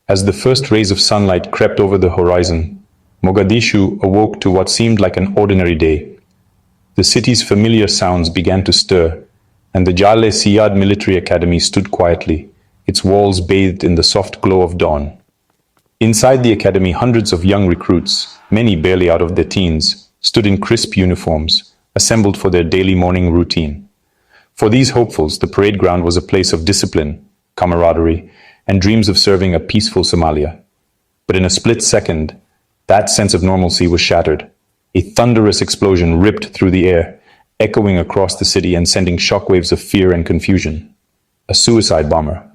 As the first rays of sunlight crept over the horizon, Mogadishu awoke to what seemed like an ordinary day. The city's familiar sounds began to stir, and the Jaalle military academy stood quietly, its walls bathed in the soft glow of dawn. Inside the academy, hundreds of young recruits, many barely out of their teens, stood in crisp uniforms, assembled for their daily morning routine. For these hopefuls, the parade ground was a place of discipline, camaraderie, and dreams of serving a peaceful Somalia. But in a split second, that sense of normalcy was shattered. A thunderous explosion ripped through the air, echoing across the city and sending shockwaves of fear and confusion. A suicide bomber,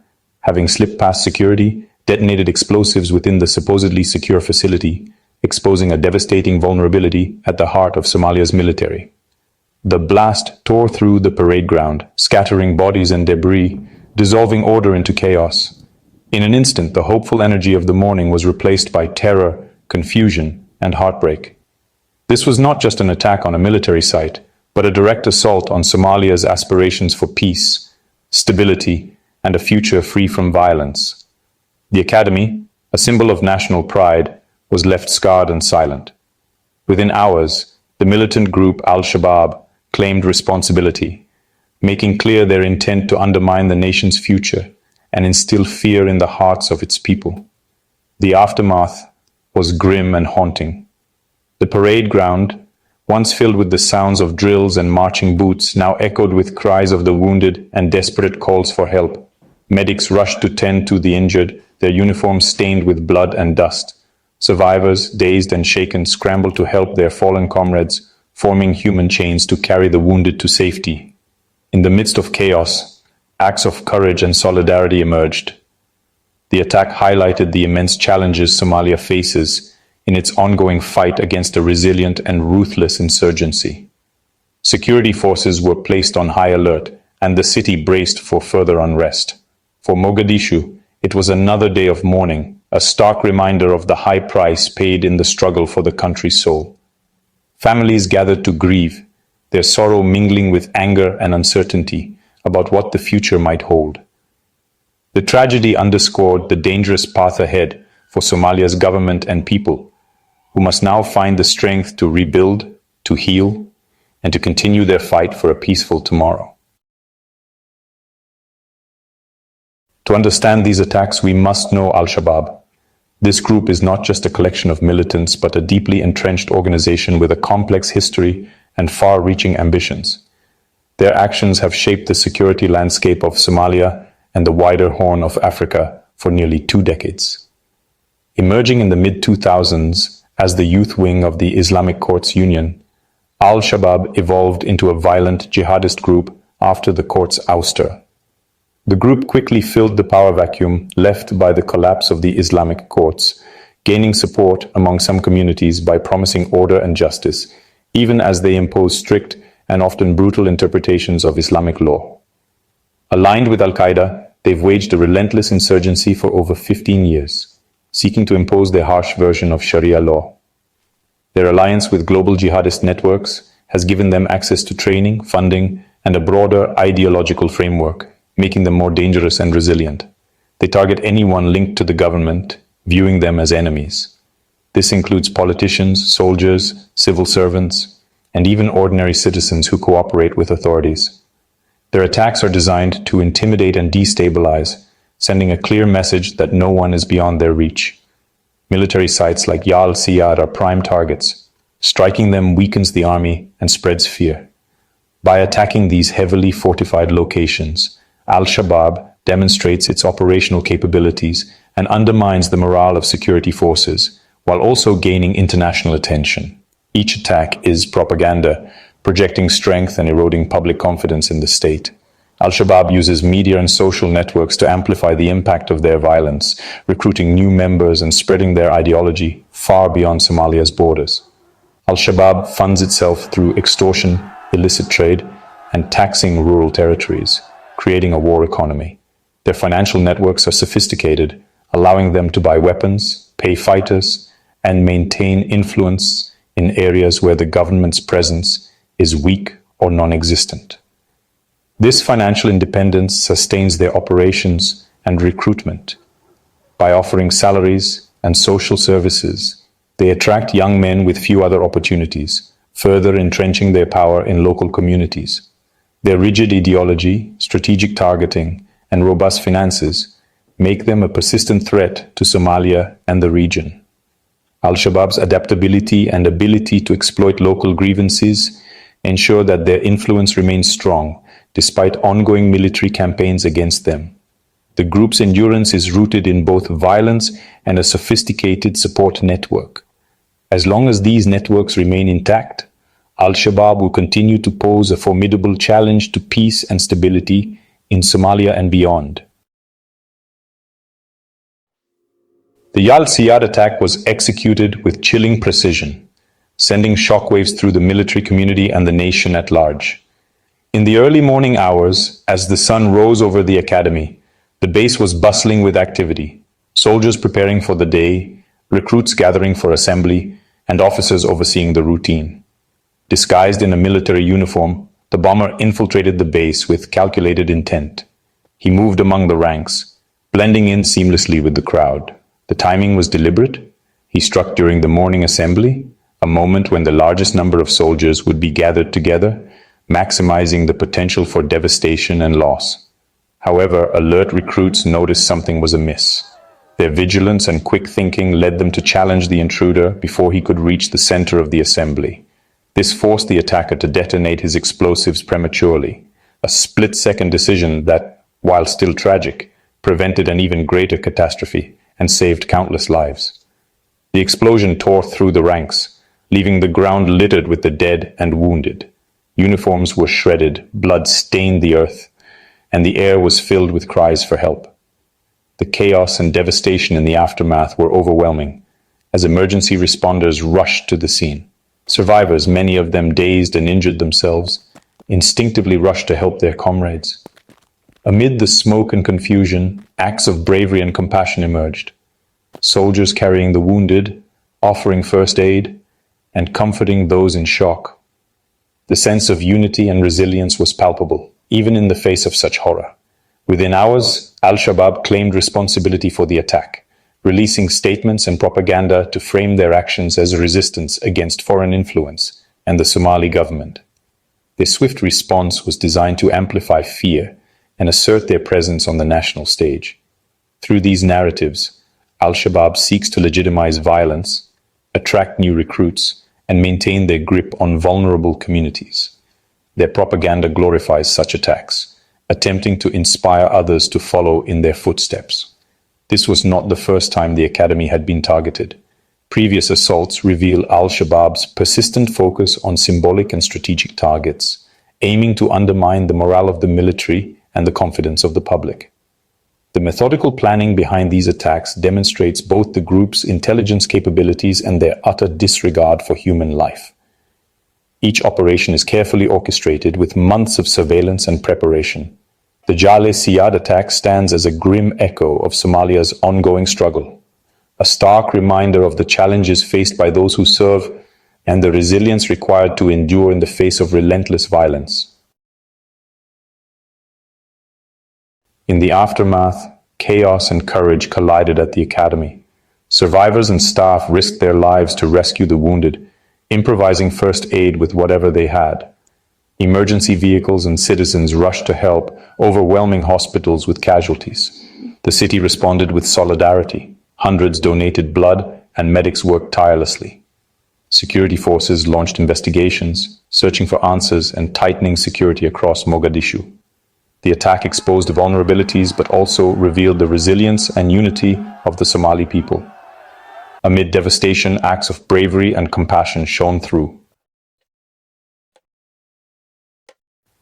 having slipped past security, detonated explosives within the supposedly secure facility, exposing a devastating vulnerability at the heart of Somalia's military. The blast tore through the parade ground, scattering bodies and debris, dissolving order into chaos. In an instant, the hopeful energy of the morning was replaced by terror, confusion, and heartbreak. This was not just an attack on a military site, but a direct assault on Somalia's aspirations for peace, stability, and a future free from violence. The academy, a symbol of national pride, was left scarred and silent. Within hours, the militant group Al-Shabaab claimed responsibility, making clear their intent to undermine the nation's future and instill fear in the hearts of its people. The aftermath was grim and haunting. The parade ground, once filled with the sounds of drills and marching boots, now echoed with cries of the wounded and desperate calls for help. Medics rushed to tend to the injured, their uniforms stained with blood and dust. Survivors, dazed and shaken, scrambled to help their fallen comrades, forming human chains to carry the wounded to safety. In the midst of chaos, acts of courage and solidarity emerged. The attack highlighted the immense challenges Somalia faces in its ongoing fight against a resilient and ruthless insurgency. Security forces were placed on high alert, and the city braced for further unrest. For Mogadishu, it was another day of mourning, a stark reminder of the high price paid in the struggle for the country's soul. Families gathered to grieve, their sorrow mingling with anger and uncertainty about what the future might hold. The tragedy underscored the dangerous path ahead for Somalia's government and people, who must now find the strength to rebuild, to heal, and to continue their fight for a peaceful tomorrow. To understand these attacks, we must know Al-Shabaab. This group is not just a collection of militants, but a deeply entrenched organization with a complex history and far-reaching ambitions. Their actions have shaped the security landscape of Somalia and the wider Horn of Africa for nearly 2 decades. Emerging in the mid-2000s as the youth wing of the Islamic Courts Union, Al-Shabaab evolved into a violent jihadist group after the court's ouster. The group quickly filled the power vacuum left by the collapse of the Islamic courts, gaining support among some communities by promising order and justice, even as they imposed strict and often brutal interpretations of Islamic law. Aligned with Al-Qaeda, they've waged a relentless insurgency for over 15 years, seeking to impose their harsh version of Sharia law. Their alliance with global jihadist networks has given them access to training, funding, and a broader ideological framework, making them more dangerous and resilient. They target anyone linked to the government, viewing them as enemies. This includes politicians, soldiers, civil servants, and even ordinary citizens who cooperate with authorities. Their attacks are designed to intimidate and destabilize, sending a clear message that no one is beyond their reach. Military sites like Jaalle are prime targets. Striking them weakens the army and spreads fear. By attacking these heavily fortified locations, Al-Shabaab demonstrates its operational capabilities and undermines the morale of security forces, while also gaining international attention. Each attack is propaganda, projecting strength and eroding public confidence in the state. Al-Shabaab uses media and social networks to amplify the impact of their violence, recruiting new members and spreading their ideology far beyond Somalia's borders. Al-Shabaab funds itself through extortion, illicit trade, and taxing rural territories, creating a war economy. Their financial networks are sophisticated, allowing them to buy weapons, pay fighters, and maintain influence in areas where the government's presence is weak or non-existent. This financial independence sustains their operations and recruitment. By offering salaries and social services, they attract young men with few other opportunities, further entrenching their power in local communities. Their rigid ideology, strategic targeting, and robust finances make them a persistent threat to Somalia and the region. Al-Shabaab's adaptability and ability to exploit local grievances ensure that their influence remains strong despite ongoing military campaigns against them. The group's endurance is rooted in both violence and a sophisticated support network. As long as these networks remain intact, Al-Shabaab will continue to pose a formidable challenge to peace and stability in Somalia and beyond. The Jaalle attack was executed with chilling precision, sending shockwaves through the military community and the nation at large. In the early morning hours, as the sun rose over the academy, the base was bustling with activity, soldiers preparing for the day, recruits gathering for assembly, and officers overseeing the routine. Disguised in a military uniform, the bomber infiltrated the base with calculated intent. He moved among the ranks, blending in seamlessly with the crowd. The timing was deliberate. He struck during the morning assembly, a moment when the largest number of soldiers would be gathered together, maximizing the potential for devastation and loss. However, alert recruits noticed something was amiss. Their vigilance and quick thinking led them to challenge the intruder before he could reach the center of the assembly. This forced the attacker to detonate his explosives prematurely, a split-second decision that, while still tragic, prevented an even greater catastrophe and saved countless lives. The explosion tore through the ranks, leaving the ground littered with the dead and wounded. Uniforms were shredded, blood stained the earth, and the air was filled with cries for help. The chaos and devastation in the aftermath were overwhelming, as emergency responders rushed to the scene. Survivors, many of them dazed and injured themselves, instinctively rushed to help their comrades. Amid the smoke and confusion, acts of bravery and compassion emerged. Soldiers carrying the wounded, offering first aid, and comforting those in shock. The sense of unity and resilience was palpable, even in the face of such horror. Within hours, Al-Shabaab claimed responsibility for the attack, releasing statements and propaganda to frame their actions as a resistance against foreign influence and the Somali government. Their swift response was designed to amplify fear and assert their presence on the national stage. Through these narratives, Al-Shabaab seeks to legitimize violence, attract new recruits, and maintain their grip on vulnerable communities. Their propaganda glorifies such attacks, attempting to inspire others to follow in their footsteps. This was not the first time the academy had been targeted. Previous assaults reveal Al-Shabaab's persistent focus on symbolic and strategic targets, aiming to undermine the morale of the military and the confidence of the public. The methodical planning behind these attacks demonstrates both the group's intelligence capabilities and their utter disregard for human life. Each operation is carefully orchestrated with months of surveillance and preparation. The Jaalle attack stands as a grim echo of Somalia's ongoing struggle, a stark reminder of the challenges faced by those who serve and the resilience required to endure in the face of relentless violence. In the aftermath, chaos and courage collided at the academy. Survivors and staff risked their lives to rescue the wounded, improvising first aid with whatever they had. Emergency vehicles and citizens rushed to help, overwhelming hospitals with casualties. The city responded with solidarity. Hundreds donated blood, and medics worked tirelessly. Security forces launched investigations, searching for answers and tightening security across Mogadishu. The attack exposed vulnerabilities but also revealed the resilience and unity of the Somali people. Amid devastation, acts of bravery and compassion shone through.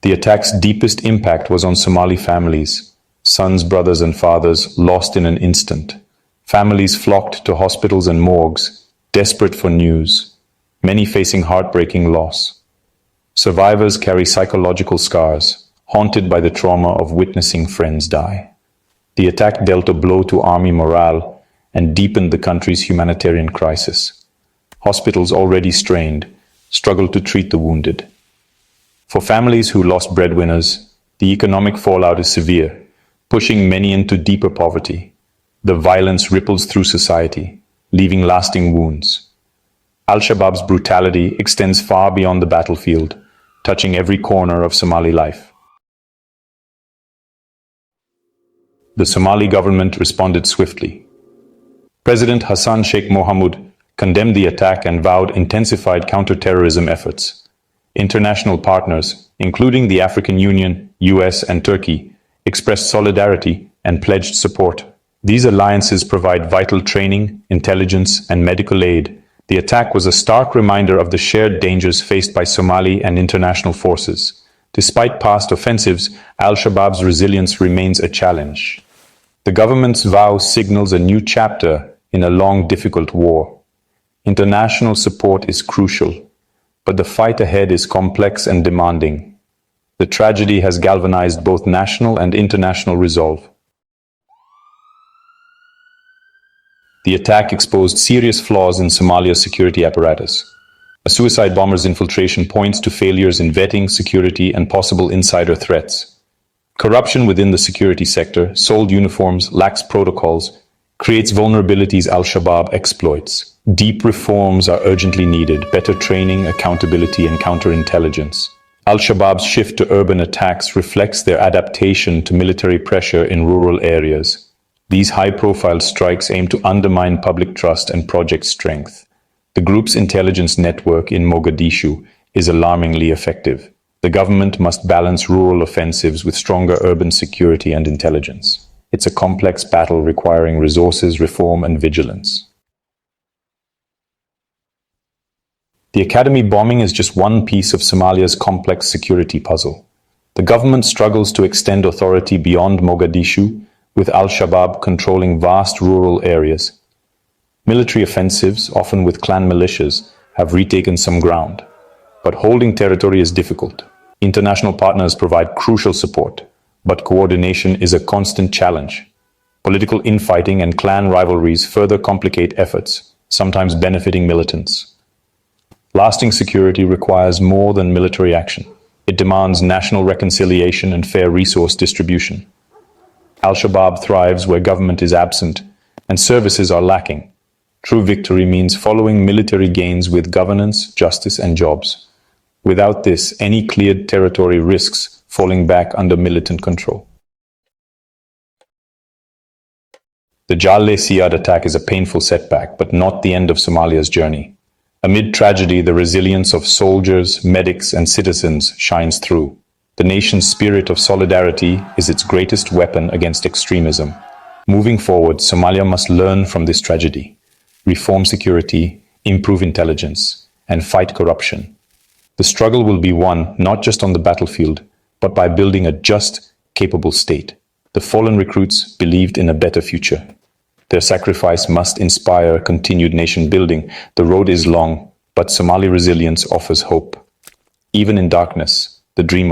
The attack's deepest impact was on Somali families. Sons, brothers, and fathers lost in an instant. Families flocked to hospitals and morgues, desperate for news, many facing heartbreaking loss. Survivors carry psychological scars, haunted by the trauma of witnessing friends die. The attack dealt a blow to army morale and deepened the country's humanitarian crisis. Hospitals already strained struggled to treat the wounded. For families who lost breadwinners, the economic fallout is severe, pushing many into deeper poverty. The violence ripples through society, leaving lasting wounds. Al-Shabaab's brutality extends far beyond the battlefield, touching every corner of Somali life. The Somali government responded swiftly. President Hassan Sheikh Mohamud condemned the attack and vowed intensified counter-terrorism efforts. International partners, including the African Union, US, and Turkey, expressed solidarity and pledged support. These alliances provide vital training, intelligence, and medical aid. The attack was a stark reminder of the shared dangers faced by Somali and international forces. Despite past offensives, Al-Shabaab's resilience remains a challenge. The government's vow signals a new chapter in a long, difficult war. International support is crucial, but the fight ahead is complex and demanding. The tragedy has galvanized both national and international resolve. The attack exposed serious flaws in Somalia's security apparatus. A suicide bomber's infiltration points to failures in vetting, security, and possible insider threats. Corruption within the security sector, sold uniforms, lax protocols, creates vulnerabilities Al-Shabaab exploits. Deep reforms are urgently needed, better training, accountability, and counterintelligence. Al-Shabaab's shift to urban attacks reflects their adaptation to military pressure in rural areas. These high-profile strikes aim to undermine public trust and project strength. The group's intelligence network in Mogadishu is alarmingly effective. The government must balance rural offensives with stronger urban security and intelligence. It's a complex battle requiring resources, reform, and vigilance. The academy bombing is just one piece of Somalia's complex security puzzle. The government struggles to extend authority beyond Mogadishu, with Al-Shabaab controlling vast rural areas. Military offensives, often with clan militias, have retaken some ground. But holding territory is difficult. International partners provide crucial support, but coordination is a constant challenge. Political infighting and clan rivalries further complicate efforts, sometimes benefiting militants. Lasting security requires more than military action. It demands national reconciliation and fair resource distribution. Al-Shabaab thrives where government is absent and services are lacking. True victory means following military gains with governance, justice, and jobs. Without this, any cleared territory risks falling back under militant control. The Jaalle attack is a painful setback, but not the end of Somalia's journey. Amid tragedy, the resilience of soldiers, medics, and citizens shines through. The nation's spirit of solidarity is its greatest weapon against extremism. Moving forward, Somalia must learn from this tragedy, reform security, improve intelligence, and fight corruption. The struggle will be won not just on the battlefield, but by building a just, capable state. The fallen recruits believed in a better future. Their sacrifice must inspire continued nation building. The road is long, but Somali resilience offers hope. Even in darkness, the dream of